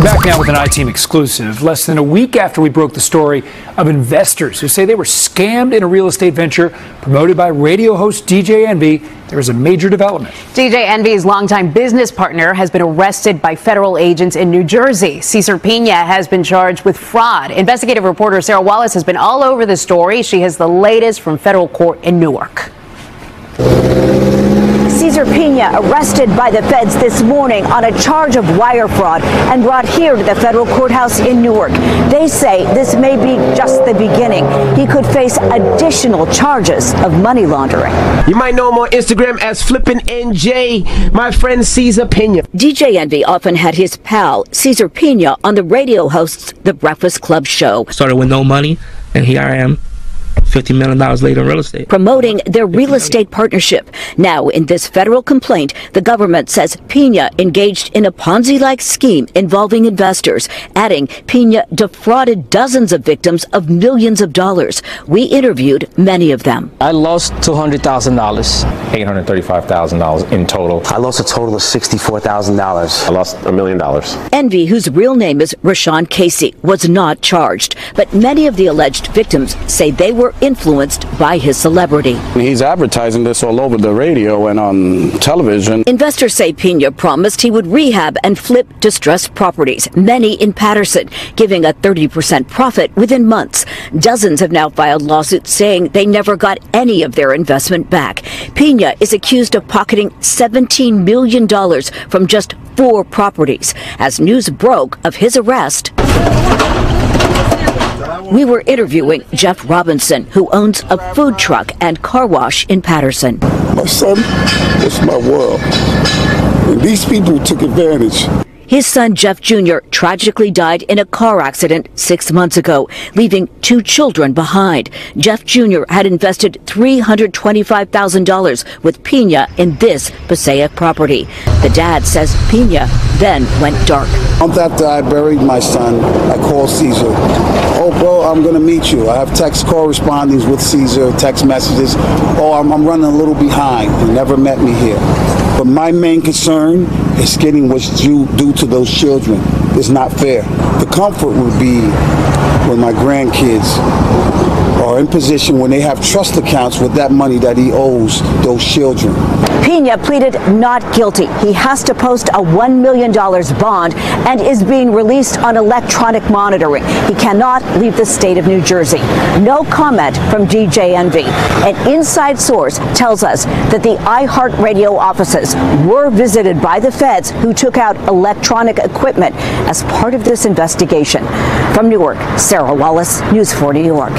We're back now with an I-Team exclusive. Less than a week after we broke the story of investors who say they were scammed in a real estate venture promoted by radio host DJ Envy, there is a major development. DJ Envy's longtime business partner has been arrested by federal agents in New Jersey. Cesar Piña has been charged with fraud. Investigative reporter Sarah Wallace has been all over the story. She has the latest from federal court in Newark. Cesar Piña arrested by the feds this morning on a charge of wire fraud and brought here to the federal courthouse in Newark. They say this may be just the beginning. He could face additional charges of money laundering. You might know him on Instagram as Flippin' NJ, my friend Cesar Piña. DJ Envy often had his pal Cesar Piña on the radio host's The Breakfast Club show. Started with no money, and here I am. $50 million later in real estate. Promoting their real estate partnership. Now, in this federal complaint, the government says Piña engaged in a Ponzi-like scheme involving investors, adding Piña defrauded dozens of victims of millions of dollars. We interviewed many of them. I lost $200,000. $835,000 in total. I lost a total of $64,000. I lost $1 million. Envy, whose real name is Rashawn Casey, was not charged, but many of the alleged victims say they were influenced by his celebrity. He's advertising this all over the radio and on television. Investors say Piña promised he would rehab and flip distressed properties, many in Patterson, giving a 30% profit within months. Dozens have now filed lawsuits saying they never got any of their investment back. Piña is accused of pocketing $17 million from just 4 properties. As news broke of his arrest, we were interviewing Jeff Robinson, who owns a food truck and car wash in Patterson. My son was my world, and these people took advantage. His son, Jeff Jr., tragically died in a car accident 6 months ago, leaving 2 children behind. Jeff Jr. had invested $325,000 with Piña in this Passaic property. The dad says Piña then went dark. After I buried my son, I called Cesar. Oh, bro, I'm going to meet you. I have text correspondence with Cesar, text messages. Oh, I'm running a little behind. He never met me here. But my main concern is getting what's due to those children. It's not fair. The comfort would be when my grandkids are in position when they have trust accounts with that money that he owes those children. Piña pleaded not guilty. He has to post a $1 million bond and is being released on electronic monitoring. He cannot leave the state of New Jersey. No comment from DJ Envy. An inside source tells us that the iHeart radio offices were visited by the feds, who took out electronic equipment as part of this investigation. From Newark, Sarah Wallace, News 4 New York.